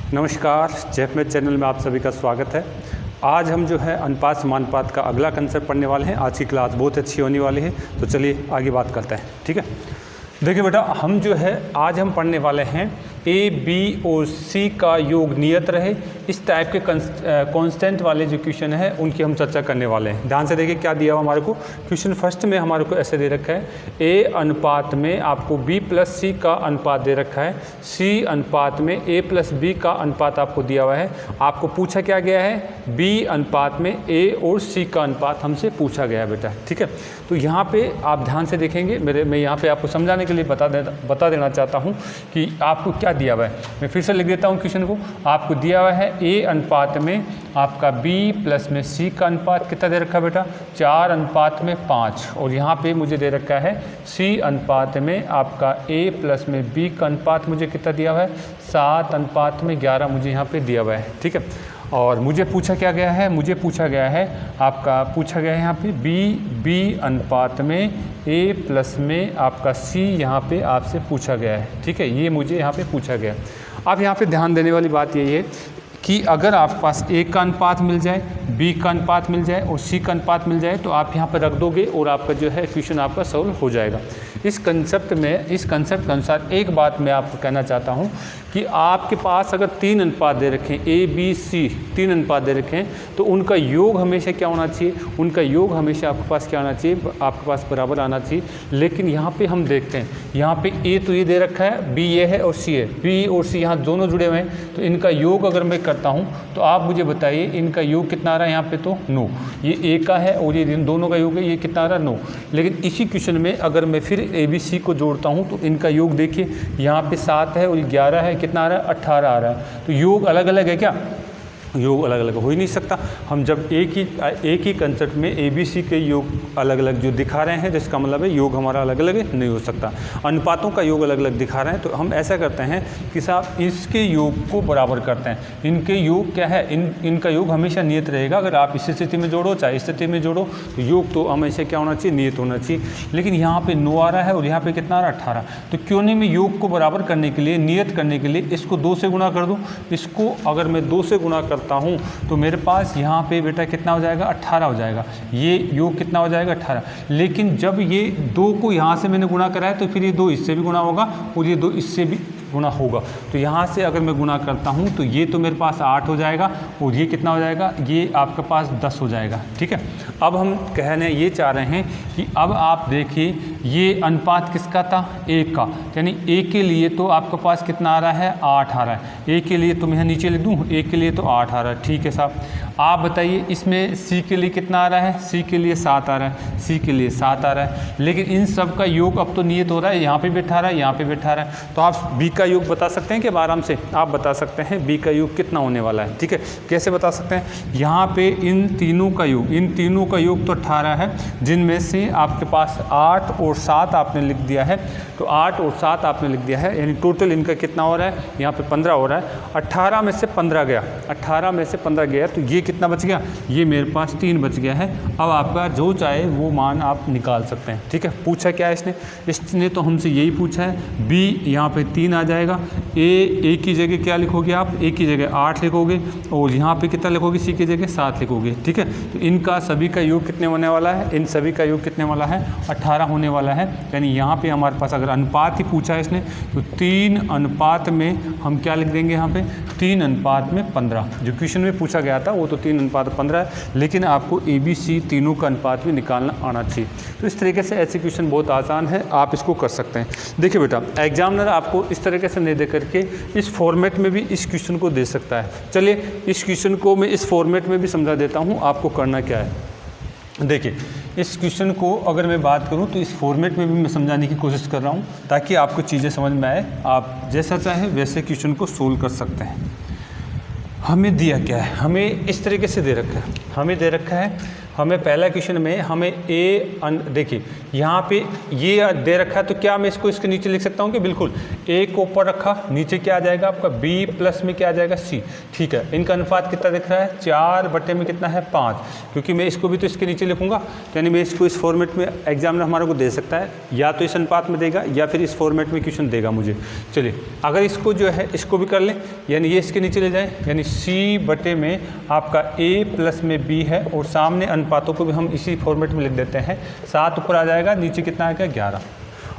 नमस्कार, जेएफएमएच चैनल में आप सभी का स्वागत है। आज हम जो है अनुपात समानुपात का अगला कंसेप्ट पढ़ने वाले हैं। आज की क्लास बहुत अच्छी होने वाली है, तो चलिए आगे बात करते हैं। ठीक है, देखिए बेटा, हम जो है आज हम पढ़ने वाले हैं ए बी और सी का योग नियत रहे, इस टाइप के कांस्टेंट वाले जो क्वेश्चन है उनकी हम चर्चा करने वाले हैं। ध्यान से देखिए क्या दिया हुआ हमारे को। क्वेश्चन फर्स्ट में हमारे को ऐसे दे रखा है, ए अनुपात में आपको बी प्लस सी का अनुपात दे रखा है, सी अनुपात में ए प्लस बी का अनुपात आपको दिया हुआ है। आपको पूछा क्या गया है, बी अनुपात में ए और सी का अनुपात हमसे पूछा गया है बेटा। ठीक है, तो यहाँ पे आप ध्यान से देखेंगे, मैं यहाँ पे आपको समझाने के लिए बता देना चाहता हूँ कि आपको क्या दिया हुआ है। मैं फिर से लिख देता हूँ क्वेश्चन को। आपको दिया हुआ है ए अनुपात में आपका बी प्लस में सी का अनुपात कितना दे रखा है बेटा, 4 अनुपात में 5, और यहाँ पे मुझे दे रखा है सी अनुपात में आपका ए प्लस में बी का अनुपात मुझे कितना दिया हुआ है, 7 अनुपात में 11 मुझे यहाँ पे दिया हुआ है। ठीक है, और मुझे पूछा क्या गया है, मुझे पूछा गया है आपका पूछा गया है यहाँ पे बी अनुपात में ए प्लस में आपका सी यहाँ पे आपसे पूछा गया है। ठीक है, ये मुझे यहाँ पे पूछा गया। अब यहाँ पे ध्यान देने वाली बात यही है कि अगर आपके पास ए का अनुपात मिल जाए, बी का अनुपात मिल जाए और सी का अनुपात मिल जाए तो आप यहाँ पर रख दोगे और आपका जो है क्वेश्चन आपका सॉल्व हो जाएगा। इस कंसेप्ट के अनुसार एक बात मैं आपको कहना चाहता हूँ कि आपके पास अगर 3 अनुपात दे रखें, ए बी सी 3 अनुपात दे रखें, तो उनका योग हमेशा क्या होना चाहिए, उनका योग हमेशा आपके पास क्या आना चाहिए, आपके पास बराबर आना चाहिए। लेकिन यहाँ पे हम देखते हैं, यहाँ पे ए तो ये दे रखा है, बी ये है और सी है, बी और सी यहाँ दोनों जुड़े हुए हैं, तो इनका योग अगर मैं करता हूँ तो आप मुझे बताइए इनका योग कितना आ रहा है। यहाँ पे तो 9, ये ए का है और ये दोनों का योग है, ये कितना आ रहा है 9। लेकिन इसी क्वेश्चन में अगर मैं फिर ए बी सी को जोड़ता हूँ तो इनका योग देखिए, यहाँ पे 7 है और 11 है, कितना आ रहा है 18 आ रहा है। तो योग अलग अलग है क्या, योग अलग अलग हो ही नहीं सकता। हम जब एक ही कंसेप्ट में ए बी सी के योग अलग अलग जो दिखा रहे हैं, जिसका मतलब है योग हमारा अलग अलग नहीं हो सकता। अनुपातों का योग अलग अलग दिखा रहे हैं, तो हम ऐसा करते हैं कि साहब इसके योग को बराबर करते हैं। इनके योग क्या है, इनका योग हमेशा नियत रहेगा। अगर आप इस स्थिति में जोड़ो चाहे इस स्थिति में जोड़ो, तो योग तो हमेशा क्या होना चाहिए, नियत होना चाहिए। लेकिन यहाँ पर 9 आ रहा है और यहाँ पर कितना आ रहा है 18, तो क्यों नहीं मैं योग को बराबर करने के लिए, नियत करने के लिए इसको 2 से गुणा कर दूँ। इसको अगर मैं 2 से गुणा करता हूँ तो मेरे पास यहाँ पे बेटा कितना हो जाएगा, 18 हो जाएगा। ये योग कितना हो जाएगा, 18। लेकिन जब ये 2 को यहाँ से मैंने गुणा करा है तो फिर ये 2 इससे भी गुणा होगा और ये 2 इससे भी गुणा होगा। तो यहाँ से अगर मैं गुणा करता हूँ तो ये तो मेरे पास 8 हो जाएगा और ये कितना हो जाएगा, ये आपके पास 10 हो जाएगा। ठीक है, अब हम कहने ये चाह रहे हैं कि अब आप देखिए ये अनुपात किसका था, ए का, यानी ए के लिए तो आपके पास कितना आ रहा है, 8 आ रहा है। ए के लिए तो मैं यहाँ नीचे लिख दूँ, ए के लिए तो 8 आ रहा है। ठीक है साहब, आप बताइए इसमें सी के लिए कितना आ रहा है, सी के लिए 7 आ रहा है, सी के लिए 7 आ रहा है। लेकिन इन सब का योग अब तो नियत हो रहा है, यहाँ पे बैठा रहा है, यहाँ पे बैठा रहा है। तो आप बी का योग बता सकते हैं कि आराम से आप बता सकते हैं बी का योग कितना होने वाला है। ठीक है, कैसे बता सकते हैं, यहाँ पे इन तीनों का योग तो 18 है, जिनमें से आपके पास 8 और 7 आपने लिख दिया है। तो 8 और 7 आपने लिख दिया है, यानी टोटल इनका कितना हो रहा है, यहाँ पे 15 हो रहा है। 18 में से 15 गया, 18 में से 15 गया, तो ये कितना बच गया, ये मेरे पास 3 बच गया है। अब आपका जो चाहे वो मान आप निकाल सकते हैं। ठीक है, पूछा क्या है इसने तो हमसे यही पूछा है, बी यहाँ पे 3 आ जाएगा, ए की जगह क्या लिखोगे आप, ए की जगह 8 लिखोगे और यहाँ पे कितना लिखोगे, सी की जगह 7 लिखोगे। ठीक है, तो इनका सभी का योग कितने होने वाला है, इन सभी का योग कितने वाला है, 18 होने वाला है। यानी यहाँ पे हमारे पास अगर अनुपात ही पूछा है इसने तो 3 अनुपात में हम क्या लिख देंगे, यहाँ पे 3 अनुपात में 15। जो क्वेश्चन में पूछा गया था वो तो 3 अनुपात 15 है, लेकिन आपको ए बी सी तीनों का अनुपात भी निकालना आना चाहिए। तो इस तरीके से ऐसे क्वेश्चन बहुत आसान है, आप इसको कर सकते हैं। देखिए बेटा, एग्जामिनर आपको इस तरीके से नहीं दे करके इस फॉर्मेट में भी इस क्वेश्चन को दे सकता है। चलिए इस क्वेश्चन को मैं इस फॉर्मेट में भी समझा देता हूँ, आपको करना क्या है। देखिए इस क्वेश्चन को अगर मैं बात करूं तो इस फॉर्मेट में भी मैं समझाने की कोशिश कर रहा हूं ताकि आपको चीज़ें समझ में आए, आप जैसा चाहे वैसे क्वेश्चन को सोल्व कर सकते हैं। हमें दिया क्या है, हमें इस तरीके से दे रखा है, हमें दे रखा है हमें पहला क्वेश्चन में हमें देखिए यहाँ पे ये दे रखा है, तो क्या मैं इसको इसके नीचे लिख सकता हूँ कि बिल्कुल ए को ऊपर रखा, नीचे क्या आ जाएगा आपका बी प्लस में क्या आ जाएगा सी। ठीक है, इनका अनुपात कितना दिख रहा है 4 बटे में कितना है 5, क्योंकि मैं इसको भी तो इसके नीचे लिखूंगा, यानी मैं इसको इस फॉर्मेट में एग्जामिनर हमारे को दे सकता है, या तो इस अनुपात में देगा या फिर इस फॉर्मेट में क्वेश्चन देगा मुझे। चलिए अगर इसको जो है इसको भी कर लें, यानी ये इसके नीचे ले जाए, यानी सी बटे में आपका ए प्लस में बी है, और सामने अनुपातों को भी हम इसी फॉर्मेट में लिख देते हैं। 7 ऊपर आ जाएगा, नीचे कितना आएगा 11।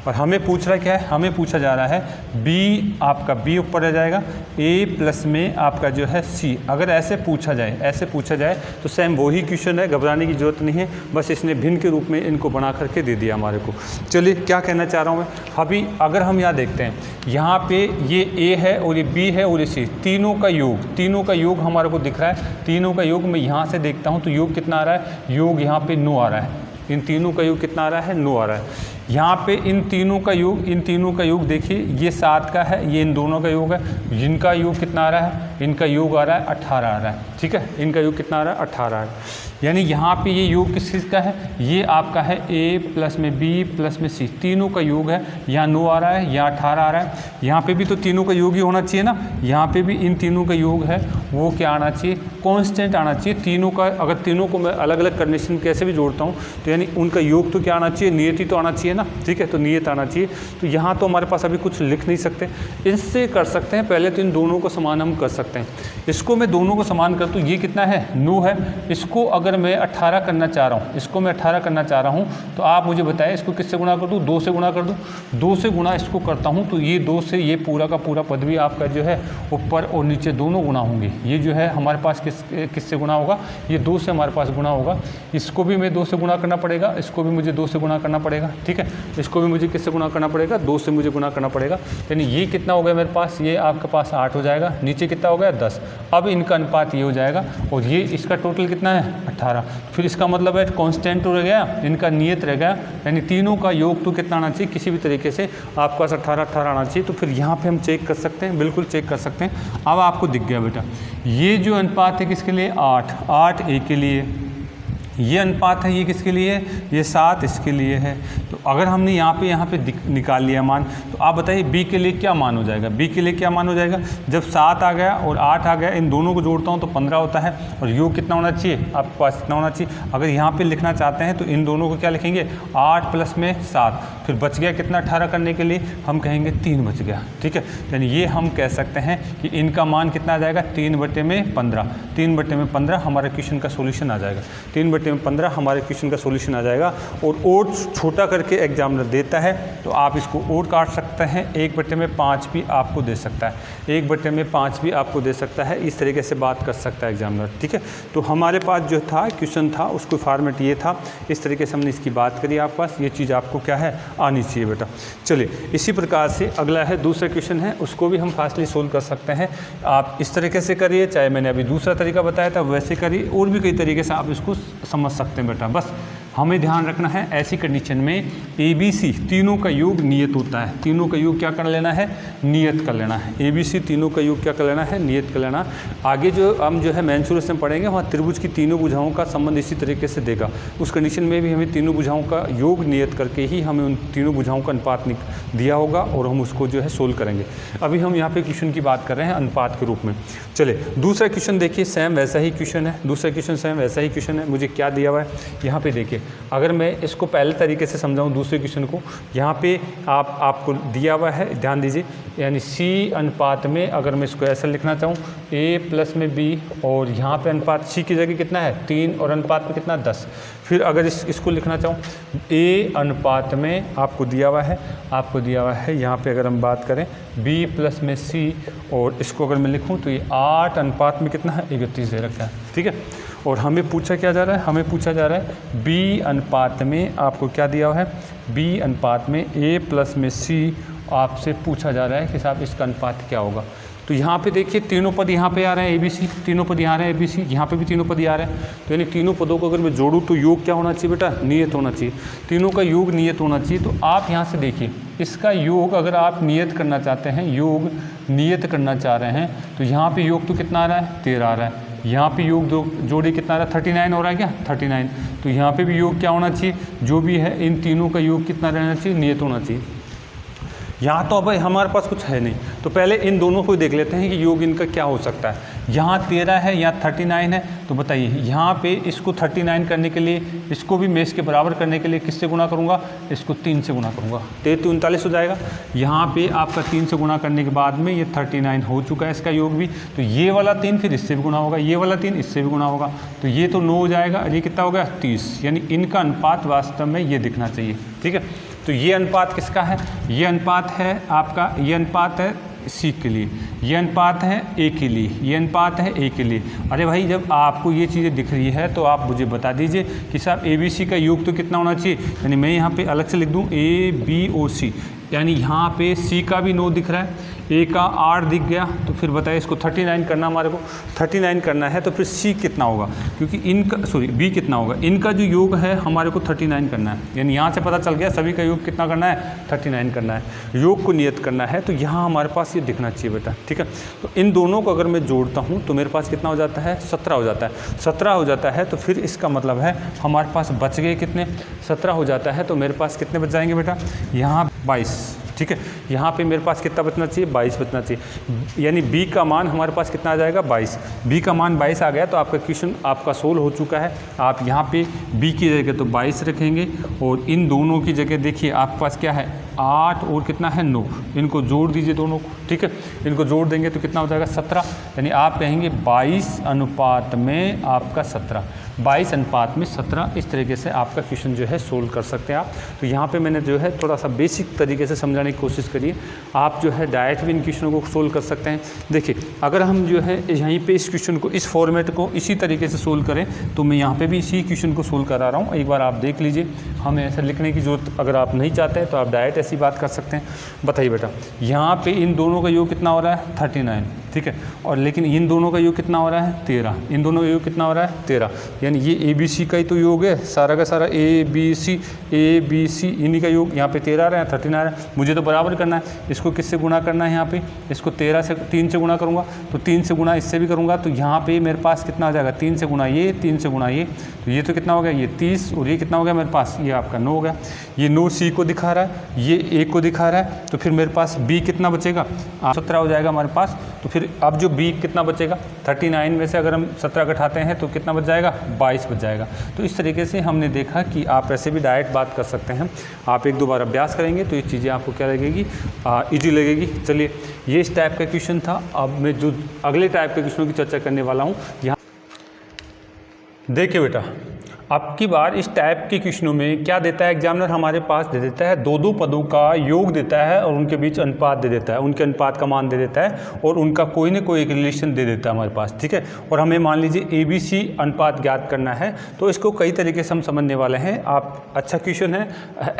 और हमें पूछ रहा है क्या है, हमें पूछा जा रहा है बी, आपका बी ऊपर आ जाएगा, ए प्लस में आपका जो है सी। अगर ऐसे पूछा जाए तो सेम वही क्वेश्चन है, घबराने की ज़रूरत नहीं है, बस इसने भिन्न के रूप में इनको बना करके दे दिया हमारे को। चलिए क्या कहना चाह रहा हूँ मैं अभी, अगर हम यहाँ देखते हैं, यहाँ पे ये ए है और ये बी है और ये सी, तीनों का योग हमारे को दिख रहा है। तीनों का योग मैं यहाँ से देखता हूँ तो योग कितना आ रहा है, योग यहाँ पे 9 आ रहा है। इन तीनों का योग कितना आ रहा है 9 आ रहा है। यहाँ पे इन तीनों का योग देखिए, ये 7 का है, ये इन दोनों का योग है। जिनका योग कितना आ रहा है, इनका योग आ रहा है 18 आ रहा है। ठीक है, इनका योग कितना आ रहा है 18 आ रहा है। यानी यहाँ पे ये योग किस चीज़ का है, ये आपका है ए प्लस में बी प्लस में सी, तीनों का योग है। यहाँ 9 आ रहा है, यहाँ 18 आ रहा है। यहाँ पे भी तो तीनों का योग ही होना चाहिए ना, यहाँ पे भी इन तीनों का योग है, वो क्या आना चाहिए, कांस्टेंट आना चाहिए। तीनों का, अगर तीनों को मैं अलग अलग कंडीशन कैसे भी जोड़ता हूँ तो यानी उनका योग तो क्या आना चाहिए, नियति तो आना चाहिए ना। ठीक है, तो नियत आना चाहिए। तो यहाँ तो हमारे पास अभी कुछ लिख नहीं सकते, इससे कर सकते हैं। पहले तो इन दोनों को समान हम कर सकते हैं। इसको मैं दोनों को समान कर दूँ, ये कितना है 9 है। इसको अगर मैं 18 करना चाह रहा हूँ, इसको मैं 18 करना चाह रहा हूँ, तो आप मुझे बताएं इसको किससे गुणा कर दूँ, 2 से गुणा कर दूँ। 2 से गुणा इसको करता हूँ तो ये 2 से ये पूरा का पूरा पद भी आपका जो है ऊपर और नीचे दोनों गुणा होंगे। ये जो है हमारे पास किससे गुणा होगा, ये 2 से हमारे पास गुणा होगा। इसको भी मैं 2 से गुणा करना पड़ेगा, इसको भी मुझे 2 से गुणा करना पड़ेगा। ठीक है, इसको भी मुझे किससे गुणा करना पड़ेगा, 2 से मुझे गुणा करना पड़ेगा। यानी ये कितना हो गया मेरे पास, ये आपके पास 8 हो जाएगा, नीचे कितना हो गया 10। अब इनका अनुपात ये हो जाएगा, और ये इसका टोटल कितना है 18। फिर इसका मतलब है कांस्टेंट रह गया, इनका नियत रह गया, यानी तीनों का योग तो कितना आना चाहिए, किसी भी तरीके से आपके पास 18 आना चाहिए। तो फिर यहाँ पे हम चेक कर सकते हैं, बिल्कुल चेक कर सकते हैं। अब आपको दिख गया बेटा, ये जो अनुपात है किसके लिए, 8 ए के लिए, ये अनुपात है ये किसके लिए है, ये 7 इसके लिए है। तो अगर हमने यहाँ पे निकाल लिया मान, तो आप बताइए बी के लिए क्या मान हो जाएगा, बी के लिए क्या मान हो जाएगा। जब 7 आ गया और 8 आ गया, इन दोनों को जोड़ता हूँ तो 15 होता है, और योग कितना होना चाहिए आपके पास, कितना होना चाहिए। अगर यहाँ पे लिखना चाहते हैं तो इन दोनों को क्या लिखेंगे, 8 प्लस में 7, फिर बच गया कितना 18 करने के लिए, हम कहेंगे 3 बच गया। ठीक है, यानी ये हम कह सकते हैं कि इनका मान कितना आ जाएगा, 3 बटे में 15। 3 बटे में 15 हमारे क्वेश्चन का सोल्यूशन आ जाएगा। 3 बटे में 15 हमारे क्वेश्चन का सोल्यूशन आ जाएगा। और छोटा करके एग्जामिनर देता है तो आप इसको और काट सकते हैं, 1 बटे में 5 भी आपको दे सकता है, 1 बटे में 5 भी आपको दे सकता है। इस तरीके से बात कर सकता है एग्जामिनर। ठीक है, तो हमारे पास जो था क्वेश्चन था उसको फॉर्मेट ये था, इस तरीके से हमने इसकी बात करी। आपके पास ये चीज़ आपको क्या है, आनी चाहिए बेटा। चलिए इसी प्रकार से अगला है दूसरा क्वेश्चन है, उसको भी हम फास्टली सोल्व कर सकते हैं। आप इस तरीके से करिए, चाहे मैंने अभी दूसरा तरीका बताया था वैसे करिए, और भी कई तरीके से आप इसको समझ सकते हैं बेटा। बस हमें ध्यान रखना है ऐसी कंडीशन में ABC तीनों का योग नियत होता है। तीनों का योग क्या कर लेना है, नियत कर लेना है। ABC तीनों का योग क्या कर लेना है, नियत कर लेना। आगे जो हम जो है मेंसुरेशन पढ़ेंगे वहाँ त्रिभुज की तीनों भुजाओं का संबंध इसी तरीके से देगा। उस कंडीशन में भी हमें तीनों भुजाओं का योग नियत करके ही हमें उन तीनों भुजाओं का अनुपात दिया होगा और हम उसको जो है सोल्व करेंगे। अभी हम यहाँ पे क्वेश्चन की बात कर रहे हैं अनुपात के रूप में। चले दूसरा क्वेश्चन देखिए, सेम वैसा ही क्वेश्चन है। दूसरा क्वेश्चन सेम वैसा ही क्वेश्चन है। मुझे क्या दिया हुआ है यहाँ पे देखिए, अगर मैं इसको पहले तरीके से समझाऊँ दूसरे क्वेश्चन को, यहाँ पे आपको दिया हुआ है, ध्यान दीजिए, यानी C अनुपात में अगर मैं इसको ऐसा लिखना चाहूँ A प्लस में B, और यहाँ पे अनुपात C की जगह कितना है 3 और अनुपात में कितना 10। फिर अगर इसको लिखना चाहूँ A अनुपात में आपको दिया हुआ है, यहाँ पे अगर हम बात करें B प्लस में C, और इसको अगर मैं लिखूँ तो ये 8 अनुपात में कितना है 31 दे रखा है। ठीक है, और हमें पूछा क्या जा रहा है, हमें पूछा जा रहा है B अनुपात में आपको क्या दिया हुआ है, B अनुपात में A प्लस में C आपसे पूछा जा रहा है कि साहब इसका अनुपात क्या होगा। तो यहाँ पे देखिए तीनों पद यहाँ पे आ रहे हैं ABC, तीनों पद यहाँ आ रहे हैं ABC, यहाँ पे भी तीनों पद आ रहे हैं। तो यानी तीनों पदों को अगर मैं जोड़ूँ तो योग क्या होना चाहिए बेटा, नियत होना चाहिए। तीनों का योग नियत होना चाहिए। तो आप यहाँ से देखिए इसका योग अगर आप नियत करना चाहते हैं, योग नियत करना चाह रहे हैं, तो यहाँ पे योग तो कितना आ रहा है 13 आ रहा है। यहाँ पे योग दो जोड़े कितना आ रहा है 39 हो रहा है क्या 39। तो यहाँ पे भी योग क्या होना चाहिए, जो भी है इन तीनों का योग कितना रहना चाहिए, नियत होना चाहिए। यहाँ तो अब हमारे पास कुछ है नहीं, तो पहले इन दोनों को देख लेते हैं कि योग इनका क्या हो सकता है। यहाँ 13 है, यहाँ 39 है, तो बताइए यहाँ पे इसको 39 करने के लिए, इसको भी मैं इसके बराबर करने के लिए किससे गुना करूँगा, इसको 3 से गुना करूँगा, 39 हो जाएगा। यहाँ पे आपका 3 से गुना करने के बाद में ये 39 हो चुका है इसका योग भी, तो ये वाला 3 फिर इससे भी गुना होगा, ये वाला 3 इससे भी गुना होगा, तो ये तो 9 हो जाएगा, ये कितना हो गया 30। यानी इनका अनुपात वास्तव में ये दिखना चाहिए, ठीक है। तो ये अनुपात किसका है, ये अनुपात है आपका, ये अनुपात है सी के लिए, ये अनुपात है ए के लिए, ये अनुपात है ए के लिए। अरे भाई जब आपको ये चीज़ें दिख रही है तो आप मुझे बता दीजिए कि साहब ए बी सी का योग तो कितना होना चाहिए। यानी मैं यहाँ पे अलग से लिख दूँ ए बी ओ सी, यानी यहाँ पे सी का भी 9 दिख रहा है, ए का 8 दिख गया, तो फिर बताइए इसको 39 करना, हमारे को 39 करना है, तो फिर सी कितना होगा, क्योंकि इनका बी कितना होगा, इनका जो योग है हमारे को 39 करना है। यानी यहाँ से पता चल गया सभी का योग कितना करना है, 39 करना है, योग को नियत करना है। तो यहाँ हमारे पास ये दिखना चाहिए बेटा, ठीक है। तो इन दोनों को अगर मैं जोड़ता हूँ तो मेरे पास कितना हो जाता है, 17 हो जाता है। 17 हो जाता है तो फिर इसका मतलब है हमारे पास बच गए कितने, 17 हो जाता है, तो मेरे पास कितने बच जाएंगे बेटा, यहाँ 22, ठीक है। यहाँ पे मेरे पास कितना बचना चाहिए, 22 बचना चाहिए। यानी b का मान हमारे पास कितना आ जाएगा, 22। b का मान 22 आ गया तो आपका क्वेश्चन आपका सोल्व हो चुका है। आप यहाँ पे b की जगह तो 22 रखेंगे और इन दोनों की जगह देखिए आपके पास क्या है, 8 और कितना है 9, इनको जोड़ दीजिए दोनों को, ठीक है। इनको जोड़ देंगे तो कितना हो जाएगा 17। यानी आप कहेंगे 22 अनुपात में आपका 17, 22 अनुपात में 17। इस तरीके से आपका क्वेश्चन जो है सोल्व कर सकते हैं आप। तो यहाँ पे मैंने जो है थोड़ा सा बेसिक तरीके से समझाने की कोशिश करी। आप जो है डायरेक्ट भी इन क्वेश्चनों को सोल्व कर सकते हैं। देखिए अगर हम जो है यहीं पे इस क्वेश्चन को, इस फॉर्मेट को इसी तरीके से सोल्व करें तो मैं यहाँ पे भी इसी क्वेश्चन को सोल्व करा रहा हूँ, एक बार आप देख लीजिए। हमें ऐसा लिखने की जरूरत अगर आप नहीं चाहते हैं तो आप डायरेक्ट ऐसी बात कर सकते हैं। बताइए बेटा, यहाँ पे इन दोनों का योग कितना हो रहा है, 39, ठीक है। और लेकिन इन दोनों का योग कितना हो रहा है, 13। इन दोनों का योग कितना हो रहा है, 13। यानी ये ए बी सी का ही तो योग है, सारा का सारा ए बी सी इन्हीं का योग। यहाँ पे 13 आ रहा है, 13 आ रहा है, मुझे तो बराबर करना है। इसको किससे गुना करना है, यहाँ पे इसको 13 से 3 से गुना करूँगा, तो 3 से गुना इससे भी करूँगा, तो यहाँ पे मेरे पास कितना आ जाएगा, 3 से गुना ये, 3 से गुना ये, तो ये तो कितना हो गया, ये 30, और ये कितना हो गया मेरे पास, ये आपका 9 हो गया। ये 9 सी को दिखा रहा है, ये ए को दिखा रहा है, तो फिर मेरे पास बी कितना बचेगा, 17 हो जाएगा हमारे पास। तो फिर अब जो बी कितना बचेगा, 39 में से अगर हम 17 घटाते हैं तो कितना बच जाएगा, 22 बच जाएगा। तो इस तरीके से हमने देखा कि आप ऐसे भी डायरेक्ट बात कर सकते हैं। आप एक दो बार अभ्यास करेंगे तो ये चीज़ें आपको क्या लगेगी, ईजी लगेगी। चलिए ये इस टाइप का क्वेश्चन था। अब मैं जो अगले टाइप के क्वेश्चनों की चर्चा करने वाला हूँ, यहाँ देखिए बेटा, अब की बार इस टाइप के क्वेश्चनों में क्या देता है एग्जामिनर, हमारे पास दे देता है दो पदों का योग देता है और उनके बीच अनुपात दे देता है, उनके अनुपात का मान दे देता है और उनका कोई ना कोई एक रिलेशन दे देता है हमारे पास, ठीक है। और हमें मान लीजिए ABC अनुपात ज्ञात करना है, तो इसको कई तरीके से हम समझने वाले हैं। आप अच्छा क्वेश्चन है,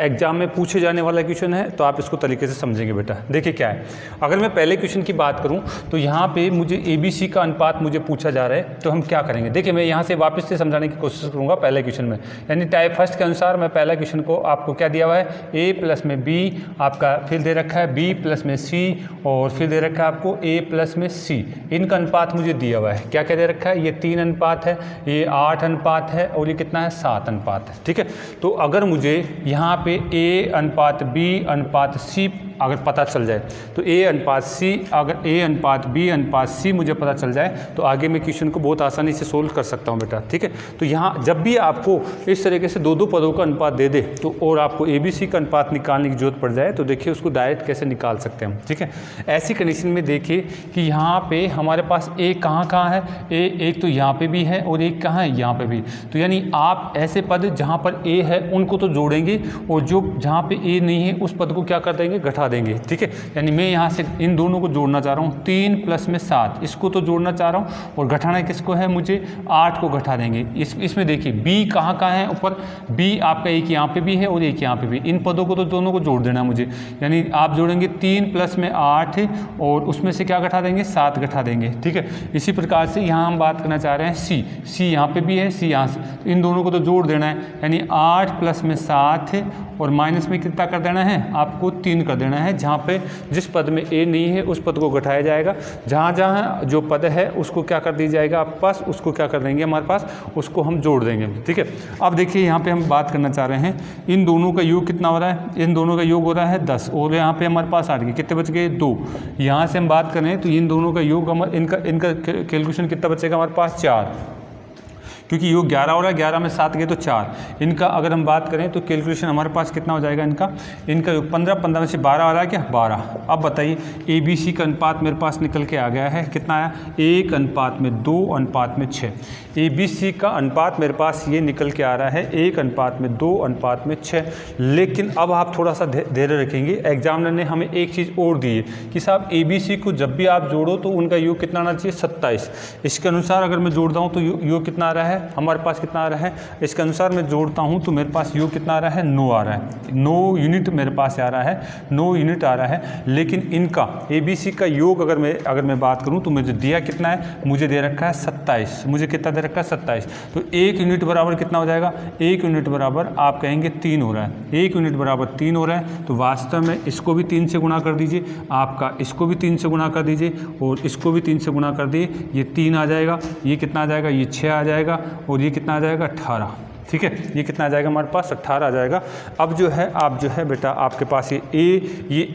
एग्जाम में पूछे जाने वाला क्वेश्चन है, तो आप इसको तरीके से समझेंगे बेटा। देखिए क्या है, अगर मैं पहले क्वेश्चन की बात करूँ तो यहाँ पर मुझे ABC का अनुपात मुझे पूछा जा रहा है, तो हम क्या करेंगे। देखिए मैं यहाँ से वापस से समझाने की कोशिश करूँगा पहले क्वेश्चन में, यानी टाइप फर्स्ट के अनुसार मैं पहला क्वेश्चन को आपको क्या दिया हुआ है, a प्लस में b आपका, फिर दे रखा है b प्लस में c और फिर दे रखा है आपको a प्लस में c। इनका अनुपात मुझे दिया हुआ है, क्या क्या दे रखा है, ये 3 अनुपात है, ये 8 अनुपात है और ये कितना है, 7 अनुपात है, ठीक है। तो अगर मुझे यहाँ पे a अनुपात b अनुपात c अगर पता चल जाए, तो a अनुपात c, अगर a अनुपात b अनुपात c मुझे पता चल जाए तो आगे मैं क्वेश्चन को बहुत आसानी से सोल्व कर सकता हूँ बेटा, ठीक है। तो यहाँ जब भी आपको इस तरीके से दो पदों का अनुपात दे दे तो और आपको ABC का अनुपात निकालने की जरूरत पड़ जाए तो देखिए उसको डायरेक्ट कैसे निकाल सकते हैं हम, ठीक है। ऐसी कंडीशन में देखिए कि यहाँ पे हमारे पास a कहाँ है, एक तो यहाँ पे भी है और एक कहाँ है, यहाँ पे भी। तो यानी आप ऐसे पद जहाँ पर a है उनको तो जोड़ेंगे और जो जहाँ पे a नहीं है उस पद को क्या कर देंगे, घटा देंगे, ठीक है। यानी मैं यहाँ से इन दोनों को जोड़ना चाह रहा हूँ, 3 प्लस में 7 इसको तो जोड़ना चाह रहा हूँ और घटाना किसको है, मुझे 8 को घटा देंगे। इसमें देखिए b कहाँ है ऊपर, b आपका एक यहाँ पे भी है और एक यहाँ पे भी, इन पदों को तो दोनों को जोड़ देना मुझे। यानी आप जोड़ेंगे 3 प्लस में 8 और उसमें से क्या घटा देंगे, 7 घटा देंगे, ठीक है। इसी प्रकार से यहाँ हम बात करना चाह रहे हैं c यहाँ पे भी है, c यहाँ से, तो इन दोनों को तो जोड़ देना है। यानी 8 प्लस में 7 और माइनस में कितना कर देना है, आपको 3 कर देना है। जहाँ पे जिस पद में a नहीं है उस पद को घटाया जाएगा, जहाँ जहाँ जो पद है उसको क्या कर दी जाएगा आपके पास, उसको क्या कर देंगे हमारे पास, उसको हम जोड़ देंगे। ठीक है, अब देखिए यहाँ पे हम बात करना चाह रहे हैं इन दोनों का योग कितना हो रहा है, इन दोनों का योग हो रहा है 10 और यहाँ पे हमारे पास 8 कितने बच गए 2। यहाँ से हम बात करें तो इन दोनों का योग इनका कैलकुलेशन कितना बचेगा हमारे पास 4, क्योंकि योग 11 हो रहा है, 11 में 7 गए तो 4। इनका अगर हम बात करें तो कैलकुलेशन हमारे पास कितना हो जाएगा, इनका योग 15, 15 में से 12 आ रहा है क्या 12। अब बताइए ABC का अनुपात मेरे पास निकल के आ गया है, कितना आया 1:2:6। ABC का अनुपात मेरे पास ये निकल के आ रहा है 1:2:6। लेकिन अब आप थोड़ा सा धैर्य रखेंगे, एग्जामिनर ने हमें एक चीज़ और दी है कि साहब ABC को जब भी आप जोड़ो तो उनका योग कितना आना चाहिए 27। इसके अनुसार अगर मैं जोड़ता हूँ तो योग कितना आ रहा है हमारे पास, कितना आ रहा है, इसके अनुसार मैं जोड़ता हूँ तो मेरे पास योग कितना आ रहा है 9 आ रहा है, 9 यूनिट मेरे पास आ रहा है, 9 यूनिट आ रहा है। लेकिन इनका ABC का योग अगर मैं बात करूँ तो मुझे दिया कितना है, मुझे दे रखा है 27, मुझे कितना दे रखा है 27। तो 1 यूनिट बराबर कितना हो जाएगा, 1 यूनिट बराबर आप कहेंगे 3 हो रहा है, 1 यूनिट बराबर 3 हो रहा है। तो वास्तव में इसको भी 3 से गुणा कर दीजिए, आपका इसको भी 3 से गुणा कर दीजिए और इसको भी 3 से गुणा कर दिए, ये 3 आ जाएगा, ये कितना आ जाएगा, ये 6 आ जाएगा और ये कितना आ जाएगा 18। ठीक है, ये कितना आ जाएगा हमारे पास 18 आ जाएगा। अब जो है आप जो है बेटा आपके पास ये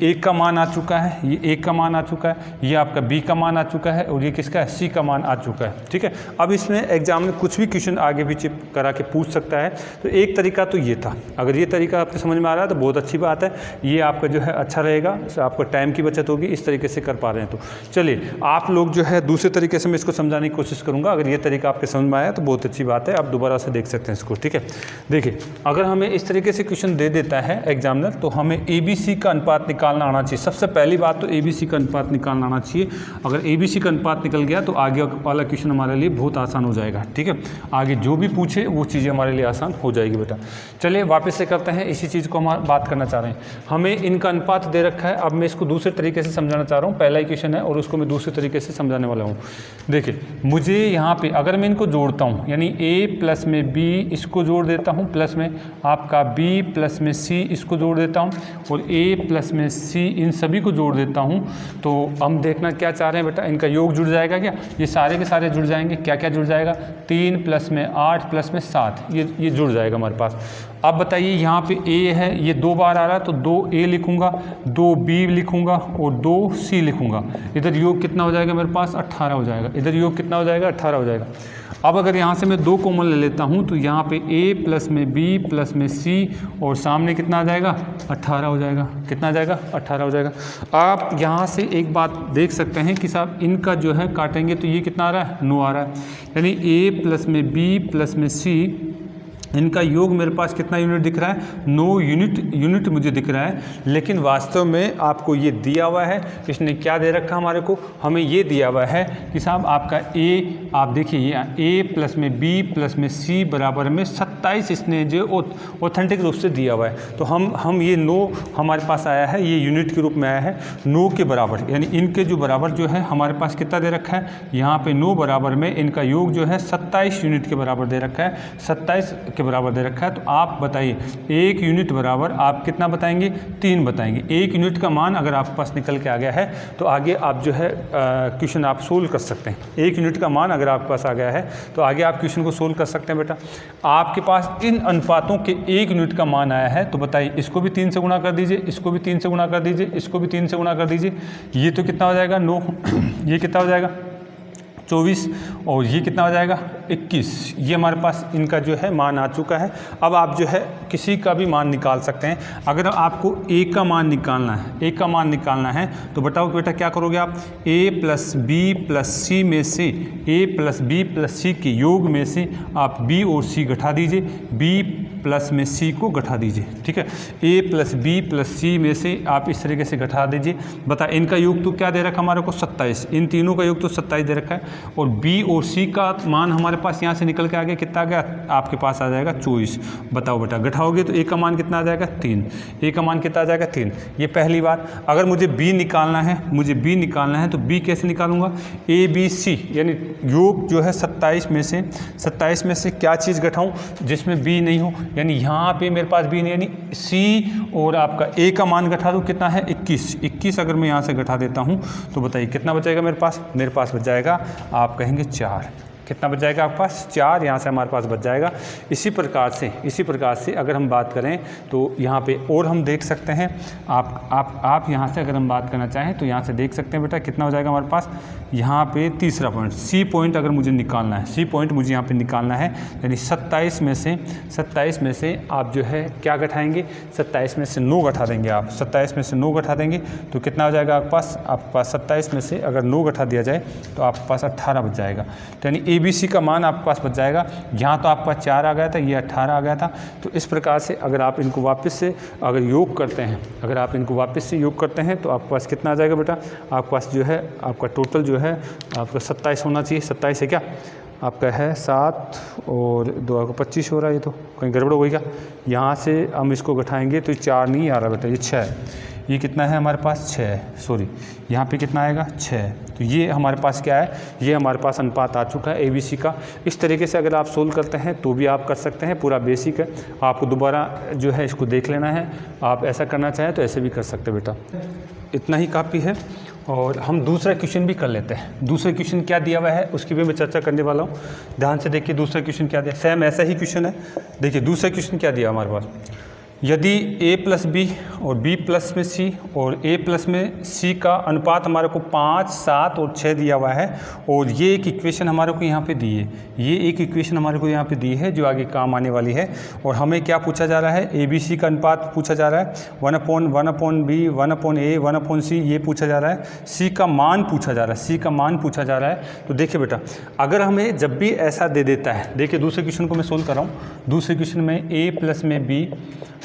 1 का मान आ चुका है, ये 1 का मान आ चुका है, ये आपका B का मान आ चुका है और ये किसका है C का मान आ चुका है। ठीक है, अब इसमें एग्जाम में कुछ भी क्वेश्चन आगे पीछे करा के पूछ सकता है। तो एक तरीका तो ये था, अगर ये तरीका आपको समझ में आ रहा है तो बहुत अच्छी बात है, ये आपका जो है अच्छा रहेगा, आपका टाइम की बचत होगी, इस तरीके से कर पा रहे हैं। तो चलिए आप लोग जो है दूसरे तरीके से मैं इसको समझाने की कोशिश करूँगा, अगर ये तरीका आपके समझ में आया तो बहुत अच्छी बात है, आप दोबारा से देख सकते हैं इसको। ठीक है, देखिए अगर हमें इस तरीके से क्वेश्चन दे देता है एग्जामिनर तो हमें ABC का अनुपात निकालना आना चाहिए। सबसे पहली बात तो ABC का अनुपात निकालना आना चाहिए। अगर ABC का अनुपात निकल गया तो आगे वाला क्वेश्चन हमारे लिए बहुत आसान हो जाएगा। ठीक है, आगे जो भी पूछे वो चीज़ें हमारे लिए आसान हो जाएगी बेटा। चलिए वापस से करते हैं, इसी चीज़ को हम बात करना चाह रहे हैं। हमें इनका अनुपात दे रखा है, अब मैं इसको दूसरे तरीके से समझाना चाह रहा हूँ। पहला ही क्वेश्चन है और उसको मैं दूसरे तरीके से समझाने वाला हूँ। देखिए मुझे यहाँ पे अगर मैं इनको जोड़ता हूँ, यानी A प्लस में B इसको जोड़ देता हूँ, प्लस में आपका B प्लस में C इसको जोड़ देता हूँ और A प्लस में C इन सभी को जोड़ देता हूँ, तो हम देखना क्या चाह रहे हैं बेटा, इनका योग जुड़ जाएगा क्या, ये सारे के सारे जुड़ जाएंगे। क्या क्या जुड़ जाएगा, 3 प्लस में 8 प्लस में 7, ये जुड़ जाएगा हमारे पास। अब बताइए यहाँ पे A है, ये 2 बार आ रहा है तो 2A लिखूँगा, 2B लिखूँगा और 2C लिखूँगा। इधर योग कितना हो जाएगा मेरे पास 18 हो जाएगा, इधर योग कितना हो जाएगा 18 हो जाएगा। अब अगर यहाँ से मैं 2 कॉमन ले लेता हूँ तो यहाँ पे A प्लस में B प्लस में C और सामने कितना आ जाएगा 18 हो जाएगा। कितना आ जाएगा 18 हो जाएगा। आप यहाँ से एक बात देख सकते हैं कि साहब इनका जो है काटेंगे तो ये कितना आ रहा है 9 आ रहा है, यानी A प्लस में B प्लस में C इनका योग मेरे पास कितना यूनिट दिख रहा है 9 यूनिट मुझे दिख रहा है। लेकिन वास्तव में आपको ये दिया हुआ है, इसने क्या दे रखा हमारे को, हमें ये दिया हुआ है कि साहब आपका A, आप देखिए ये A प्लस में B प्लस में C बराबर में 27 इसने जो ऑथेंटिक रूप से दिया हुआ है। तो हम ये 9 हमारे पास आया है, ये यूनिट के रूप में आया है 9 के बराबर, यानी इनके जो बराबर जो है हमारे पास कितना दे रखा है, यहाँ पे 9 बराबर में इनका योग जो है 27 यूनिट के बराबर दे रखा है, 27 के बराबर दे रखा है। तो आप बताइए 1 यूनिट बराबर आप कितना बताएंगे 3 बताएंगे। 1 यूनिट का मान अगर आपके पास निकल के आ गया है तो आगे आप जो है क्वेश्चन आप सोल्व कर सकते हैं। 1 यूनिट का मान अगर आपके पास आ गया है तो आगे आप क्वेश्चन को सोल्व कर सकते हैं बेटा। आपके पास इन अनुपातों के 1 यूनिट का मान आया है तो बताइए इसको भी 3 से गुणा कर दीजिए, इसको भी 3 से गुणा कर दीजिए, इसको भी 3 से गुणा कर दीजिए। ये तो कितना हो जाएगा 9, ये कितना हो जाएगा 24 और ये कितना हो जाएगा 21। ये हमारे पास इनका जो है मान आ चुका है। अब आप जो है किसी का भी मान निकाल सकते हैं। अगर आपको A का मान निकालना है, A का मान निकालना है तो बताओ बेटा क्या करोगे आप, A plus B plus C में से A plus B plus C के योग में से आप B और C घटा दीजिए, B प्लस में C को घटा दीजिए। ठीक है, A plus B plus C में से आप इस तरीके से घटा दीजिए। बता इनका योग तो क्या दे रखा हमारे को 27, इन तीनों का योग तो 27 दे रखा है और B और C का मान हमारे पास यहाँ से निकल के आ गया, कितना आ गया आपके पास आ जाएगा 24। बताओ बेटा घटाओगे तो A का मान कितना आ जाएगा 3, A का मान कितना आ जाएगा 3। ये पहली बात। अगर मुझे B निकालना है, तो B कैसे निकालूंगा, ABC यानी योग जो है 27 में से क्या चीज़ घटाऊँ जिसमें B नहीं हो, यानी यहाँ पे मेरे पास बी नहीं, यानी सी और आपका ए का मान घटा दूँ, कितना है 21 अगर मैं यहाँ से घटा देता हूँ तो बताइए कितना बचेगा मेरे पास बच जाएगा, आप कहेंगे 4। कितना बच जाएगा आपके पास 4, यहाँ से हमारे पास बच जाएगा। इसी प्रकार से अगर हम बात करें तो यहाँ पे और हम देख सकते हैं, आप यहाँ से अगर हम बात करना चाहें तो यहाँ से देख सकते हैं बेटा कितना हो जाएगा हमारे पास, यहाँ पे तीसरा पॉइंट सी पॉइंट अगर मुझे निकालना है, सी पॉइंट मुझे यहाँ पे निकालना है, यानी 27 में से आप जो है क्या घटाएंगे, 27 में से 9 घटा देंगे आप, 27 में से 9 घटा देंगे तो कितना हो जाएगा आपके पास 27 में से अगर 9 घटा दिया जाए तो आपके पास 18 बच जाएगा। तो यानी ABC का मान आपके पास बच जाएगा। यहाँ तो आपका 4 आ गया था, ये 18 आ गया था। तो इस प्रकार से अगर आप इनको वापस से अगर योग करते हैं, तो आपके पास कितना आ जाएगा बेटा, आपके पास जो है आपका टोटल जो है आपका 27 होना चाहिए। 27 है क्या आपका है 7 और 2 को 25 हो रहा है, ये तो कहीं गड़बड़ हो गई क्या। यहाँ से हम इसको घटाएंगे तो 4 नहीं आ रहा बेटा, ये 6 है। ये कितना है हमारे पास 6 है, सॉरी यहाँ पे कितना आएगा 6। तो ये हमारे पास क्या है, ये हमारे पास अनुपात आ चुका है ABC का। इस तरीके से अगर आप सोल्व करते हैं तो भी आप कर सकते हैं, पूरा बेसिक है, आपको दोबारा जो है इसको देख लेना है। आप ऐसा करना चाहें तो ऐसे भी कर सकते हैं बेटा, इतना ही काफ़ी है। और हम दूसरा क्वेश्चन भी कर लेते हैं। दूसरा क्वेश्चन क्या दिया हुआ है उसकी भी मैं चर्चा करने वाला हूँ। ध्यान से देखिए दूसरा क्वेश्चन क्या दिया, सेम ऐसा ही क्वेश्चन है। देखिए दूसरा क्वेश्चन क्या दिया हमारे पास, यदि a प्लस बी और b प्लस में c और a प्लस में c का अनुपात हमारे को 5, 7 और 6 दिया हुआ है, और ये एक इक्वेशन हमारे को यहाँ पे दी है, ये एक इक्वेशन हमारे को यहाँ पे दी है जो आगे काम आने वाली है। और हमें क्या पूछा जा रहा है, ABC का अनुपात पूछा जा रहा है, 1/1/b 1/a 1/c ये पूछा जा रहा है, c का मान पूछा जा रहा है। तो देखिए बेटा अगर हमें जब भी ऐसा दे देता है, देखिए दूसरे क्वेश्चन को मैं सोल्व कर रहा हूँ। दूसरे क्वेश्चन में a प्लस में b,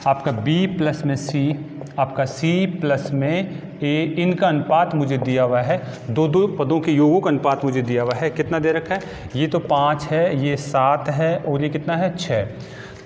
आपका b प्लस में c, आपका c प्लस में a, इनका अनुपात मुझे दिया हुआ है, दो पदों के योगों का अनुपात मुझे दिया हुआ है। कितना दे रखा है, ये तो 5 है, ये 7 है और ये कितना है 6।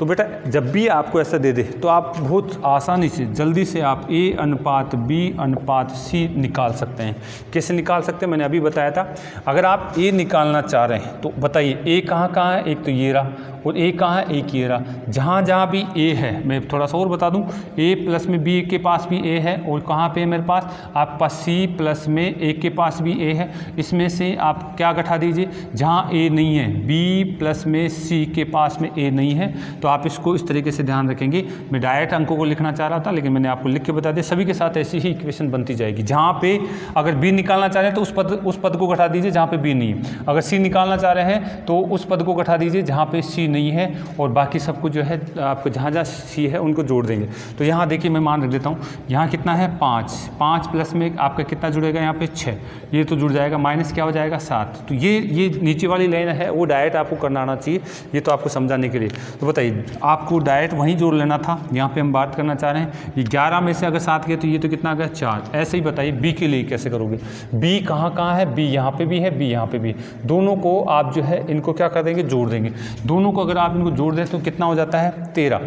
तो बेटा जब भी आपको ऐसा दे दे तो आप बहुत आसानी से जल्दी से आप a अनुपात b अनुपात c निकाल सकते हैं। कैसे निकाल सकते हैं मैंने अभी बताया था। अगर आप a निकालना चाह रहे हैं तो बताइए a कहाँ है, एक तो ये रहा और a कहाँ है, एक ये रहा। जहाँ भी a है, मैं थोड़ा सा और बता दूँ, a प्लस में b के पास भी a है और कहाँ पे मेरे पास आपके पास c प्लस में a के पास भी a है। इसमें से आप क्या घटा दीजिए, जहाँ a नहीं है, b प्लस में c के पास में a नहीं है, तो आप इसको इस तरीके से ध्यान रखेंगे। मैं डायरेक्ट अंकों को लिखना चाह रहा था लेकिन मैंने आपको लिख के बता दिया, सभी के साथ ऐसी ही इक्वेशन बनती जाएगी। जहाँ पे अगर b निकालना चाह रहे हैं तो उस पद को घटा दीजिए जहाँ पे b नहीं है। अगर c निकालना चाह रहे हैं तो उस पद को घटा दीजिए जहाँ पे c नहीं है, और बाकी सब कुछ जो है आपको जहाँ c है उनको जोड़ देंगे। तो यहाँ देखिए मैं मान रख देता हूँ, यहाँ कितना है 5 प्लस में आपका कितना जुड़ेगा, यहाँ पे 6, ये तो जुड़ जाएगा, माइनस क्या हो जाएगा 7। तो ये नीचे वाली लाइन है वो डायरेक्ट आपको करना आना चाहिए, ये तो आपको समझाने के लिए। तो बताइए आपको डायरेक्ट वहीं जोड़ लेना था। यहाँ पे हम बात करना चाह रहे हैं, ये 11 में से अगर 7 गए तो ये तो कितना आ गया 4। ऐसे ही बताइए बी के लिए कैसे करोगे, बी कहाँ है, बी यहाँ पे भी है, बी यहाँ पे भी है। दोनों को आप जो है इनको क्या कर देंगे, जोड़ देंगे। दोनों को अगर आप इनको जोड़ दें तो कितना हो जाता है 13।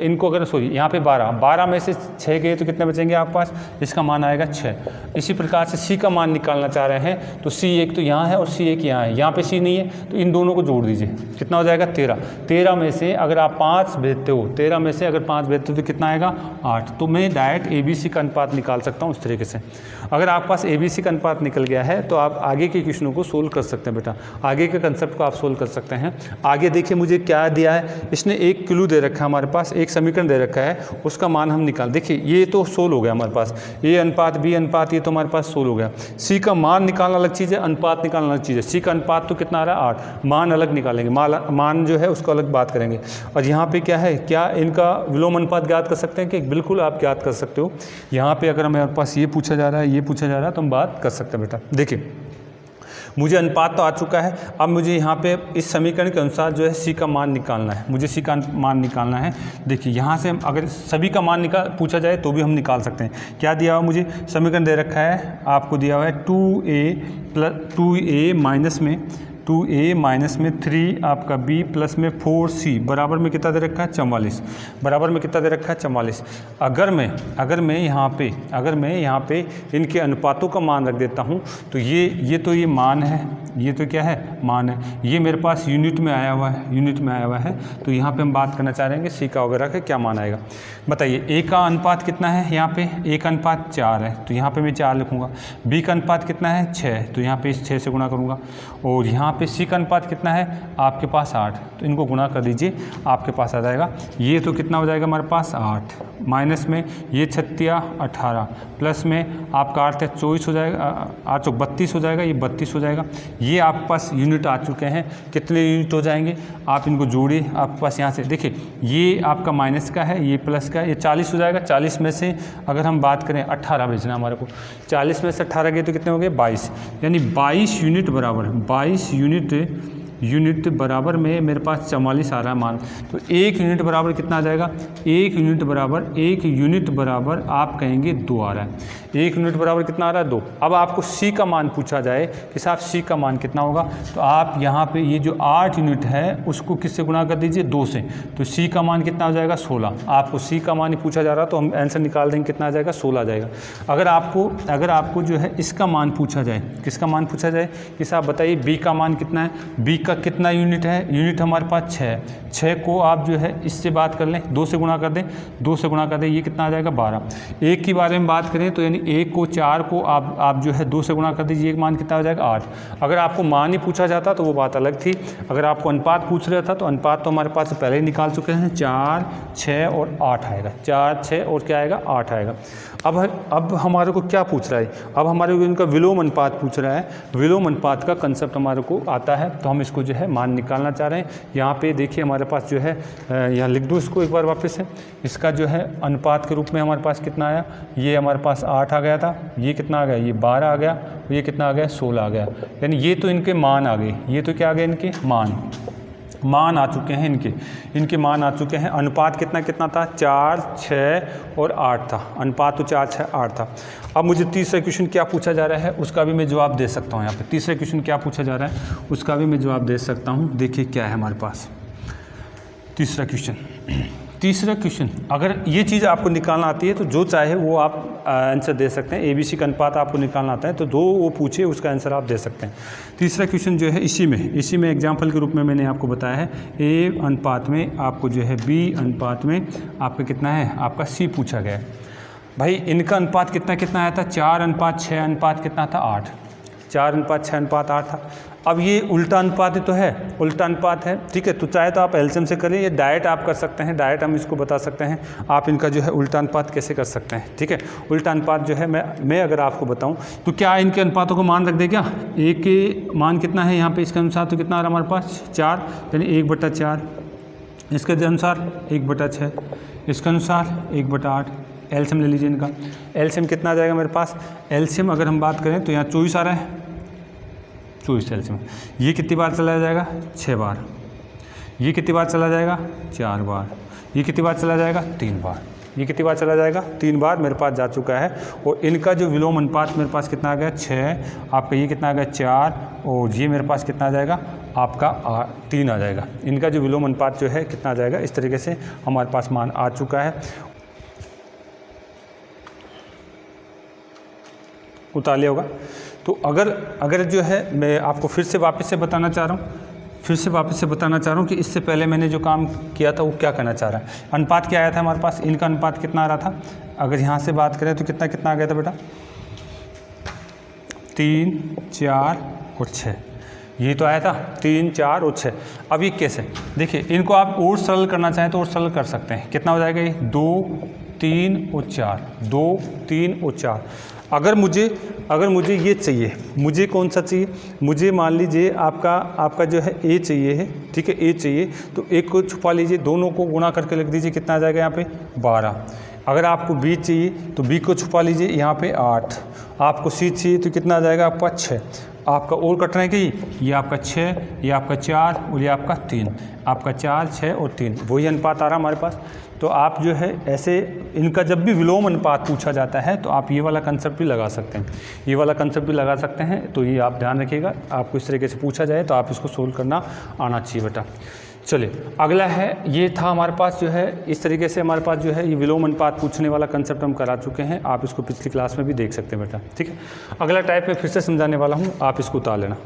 इनको अगर सॉरी यहाँ पे 12 में से 6 गए तो कितने बचेंगे आपके पास, इसका मान आएगा 6। इसी प्रकार से सी का मान निकालना चाह रहे हैं तो सी एक तो यहाँ है और सी एक यहाँ है, यहाँ पे सी नहीं है तो इन दोनों को जोड़ दीजिए, कितना हो जाएगा 13। 13 में से अगर आप 5 भेजते हो, 13 में से अगर 5 भेजते हो तो कितना आएगा 8। तो मैं डायरेक्ट ABC का अनुपात निकाल सकता हूँ उस तरीके से। अगर आपके पास ABC का अनुपात निकल गया है तो आप आगे के क्वेश्चनों को सोल्व कर सकते हैं बेटा, आगे के कंसेप्ट को आप सोल्व कर सकते हैं। आगे देखिए मुझे क्या दिया है, इसने एक क्लू दे रखा है हमारे पास, एक समीकरण दे रखा है, उसका मान हम निकाल। देखिए ये तो सोल्व हो गया हमारे पास, A अनुपात B अनुपात ये तो हमारे पास सोल्व हो गया। C का मान निकालना अलग चीज़ है, अनुपात निकालना अलग चीज़ है। C का अनुपात तो कितना आ रहा है 8, मान अलग निकालेंगे, मान जो है उसको अलग बात करेंगे। और यहाँ पे क्या है, क्या इनका विलोम अनुपात ज्ञात कर सकते हैं कि बिल्कुल आप ज्ञात कर सकते हो। यहाँ पे अगर हमारे पास ये पूछा जा रहा है, ये पूछा जा रहा है तो हम बात कर सकते हैं बेटा। देखिए मुझे अनुपात तो आ चुका है, अब मुझे यहाँ पे इस समीकरण के अनुसार जो है C का मान निकालना है, मुझे C का मान निकालना है। देखिए यहाँ से अगर सभी का मान पूछा जाए तो भी हम निकाल सकते हैं। क्या दिया हुआ मुझे, समीकरण दे रखा है आपको, दिया हुआ है 2a माइनस में 2a माइनस में 3 आपका b प्लस में 4c बराबर में कितना दे रखा है 44, बराबर में कितना दे रखा है 44। अगर मैं यहाँ पे इनके अनुपातों का मान रख देता हूँ तो ये मान है, ये तो क्या है मान है, ये मेरे पास यूनिट में आया हुआ है, तो यहाँ पे हम बात करना चाह रहे हैं कि सी का वगैरह का क्या मान आएगा। बताइए ए का अनुपात कितना है, यहाँ पे ए का अनुपात 4 है तो यहाँ पे मैं 4 लिखूँगा। बी का अनुपात कितना है 6 तो यहाँ पे इस 6 से गुणा करूँगा। और यहाँ पे सी का अनुपात कितना है आपके पास 8 तो इनको गुणा कर दीजिए, आपके पास आ जाएगा ये तो कितना हो जाएगा हमारे पास 8, माइनस में ये 36 18 प्लस में आपका 8 24 हो जाएगा, 8 32 हो जाएगा, ये 32 हो जाएगा। ये आपके पास यूनिट आ चुके हैं, कितने यूनिट हो जाएंगे आप इनको जोड़िए। आपके पास यहाँ से देखिए ये आपका माइनस का है, ये प्लस का है, ये 40 हो जाएगा। 40 में से अगर हम बात करें 18 भेजना हमारे को, 40 में से 18 गए तो कितने हो गए 22, यानी 22 यूनिट बराबर 22 यूनिट बराबर में मेरे पास 44 आ रहा है मान। तो 1 यूनिट बराबर कितना आ जाएगा, 1 यूनिट बराबर आप कहेंगे 2 आ रहा है। 1 यूनिट बराबर कितना आ रहा है 2। अब आपको सी का मान पूछा जाए कि साहब सी का मान कितना होगा, तो आप यहाँ पे ये जो 8 यूनिट है उसको किससे गुणा कर दीजिए 2 से, तो सी का मान कितना हो जाएगा 16। आपको सी का मान ही पूछा जा रहा तो हम आंसर निकाल देंगे कितना आ जाएगा 16 आ जाएगा। अगर आपको जो है इसका मान पूछा जाए, किसका मान पूछा जाए कि साहब बताइए बी का मान कितना है, बी का कितना यूनिट है, यूनिट हमारे पास 6 को आप जो है इससे बात कर लें 2 से गुणा कर दें, 2 से गुणा कर दें, ये कितना आ जाएगा 12। एक के बारे में बात करें तो यानी 1 को 4 को आप जो है 2 से गुणा कर दीजिए, एक मान कितना हो जाएगा 8। अगर आपको मान ही पूछा जाता तो वो बात अलग थी, अगर आपको अनुपात पूछ रहा था तो अनुपात तो हमारे पास पहले ही निकाल चुके हैं, 4 6 और 8 आएगा, 4 6 और क्या आएगा 8 आएगा। अब हमारे को क्या पूछ रहा है, अब हमारे को इनका विलोम अनुपात पूछ रहा है। विलोम अनुपात का कंसेप्ट हमारे को आता है तो हम इसको जो है मान निकालना चाह रहे हैं। यहाँ पे देखिए हमारे पास जो है, यहाँ लिख दूँ इसको एक बार वापस से, इसका जो है अनुपात के रूप में हमारे पास कितना आया, ये हमारे पास 8 आ गया था, ये कितना आ गया ये 12 आ गया, ये कितना आ गया 16 आ गया। यानी ये तो इनके मान आ गए, ये तो क्या आ गए इनके मान आ चुके हैं, इनके मान आ चुके हैं। अनुपात कितना था 4 6 और 8 था, अनुपात तो 4 6 8 था। अब मुझे तीसरा क्वेश्चन क्या पूछा जा रहा है उसका भी मैं जवाब दे सकता हूँ। यहाँ पे तीसरा क्वेश्चन क्या पूछा जा रहा है उसका भी मैं जवाब दे सकता हूँ। देखिए क्या है हमारे पास तीसरा क्वेश्चन। अगर ये चीज़ आपको निकालना आती है तो जो चाहे वो आप आंसर दे सकते हैं। ABC का अनुपात आपको निकालना आता है तो जो वो पूछे उसका आंसर आप दे सकते हैं। तीसरा क्वेश्चन जो है इसी में एग्जाम्पल के रूप में मैंने आपको बताया है, A अनुपात में आपको जो है B अनुपात में आपका कितना है आपका C पूछा गया है। भाई इनका अनुपात कितना आया था 4 अनुपात 6 अनुपात कितना था 8, 4 अनुपात 6 अनुपात 8 था। अब ये उल्टा अनुपात तो है, उल्टा अनुपात है, ठीक है। तो चाहे तो आप एलसीएम से करें, ये डायरेक्ट आप कर सकते हैं, डायरेक्ट हम इसको बता सकते हैं आप इनका जो है उल्टा अनुपात कैसे कर सकते हैं, ठीक है। उल्टा अनुपात जो है मैं अगर आपको बताऊं तो क्या इनके अनुपातों को मान रख दे क्या, ए के मान कितना है यहाँ पे इसके अनुसार तो कितना आ रहा है हमारे पास 4, यानी 1/4, इसके अनुसार 1/6, इसके अनुसार 1/8। एलसीएम ले लीजिए इनका, एलसीएम कितना आ जाएगा मेरे पास, एलसीएम अगर हम बात करें तो यहाँ 24 आ रहा है, 24 एलसीएम। ये कितनी बार चला जाएगा 6 बार, ये कितनी बार चला जाएगा 4 बार, ये कितनी बार चला जाएगा 3 बार, ये कितनी बार चला जाएगा 3 बार मेरे पास जा चुका है। और इनका जो विलोम अनुपात मेरे पास कितना आ गया 6, आपका ये कितना आ गया 4, और ये मेरे पास कितना आ जाएगा आपका 3 आ जाएगा। इनका जो विलोम अनुपात जो है कितना आ जाएगा, इस तरीके से हमारे पास मान आ चुका है। उतार लिया होगा। तो अगर जो है मैं आपको फिर से वापस से बताना चाह रहा हूँ कि इससे पहले मैंने जो काम किया था वो क्या करना चाह रहा है। अनुपात क्या आया था हमारे पास, इनका अनुपात कितना आ रहा था, अगर यहाँ से बात करें तो कितना आ गया था बेटा 3 4 और 6, ये तो आया था 3 4 और 6। अब ये कैसे, देखिए इनको आप और सरल करना चाहें तो और सरल कर सकते हैं। कितना हो जाएगा ये 2 3 और 4, 2 3 और 4। अगर मुझे ये चाहिए, मुझे कौन सा चाहिए, मुझे मान लीजिए आपका जो है ए चाहिए है, ठीक है, ए चाहिए तो एक को छुपा लीजिए, दोनों को गुणा करके लिख दीजिए, कितना आ जाएगा यहाँ पे 12। अगर आपको बी चाहिए तो बी को छुपा लीजिए, यहाँ पे 8। आपको सी चाहिए तो कितना आ जाएगा आपका 6। आपका और कटना है कि ये आपका 6, ये आपका 4 और ये आपका 3, आपका 4 6 और 3, वही अनुपात आ रहा हमारे पास। तो आप जो है ऐसे इनका जब भी विलोम अनुपात पूछा जाता है तो आप ये वाला कंसेप्ट भी लगा सकते हैं, ये वाला कंसेप्ट भी लगा सकते हैं। तो ये आप ध्यान रखिएगा, आपको इस तरीके से पूछा जाए तो आप इसको सोल्व करना आना चाहिए बेटा। चलिए अगला है, ये था हमारे पास जो है इस तरीके से हमारे पास जो है ये विलोम अनुपात पूछने वाला कंसेप्ट हम करा चुके हैं, आप इसको पिछली क्लास में भी देख सकते हैं बेटा। ठीक है, अगला टाइप में फिर से समझाने वाला हूँ, आप इसको उतार लेना।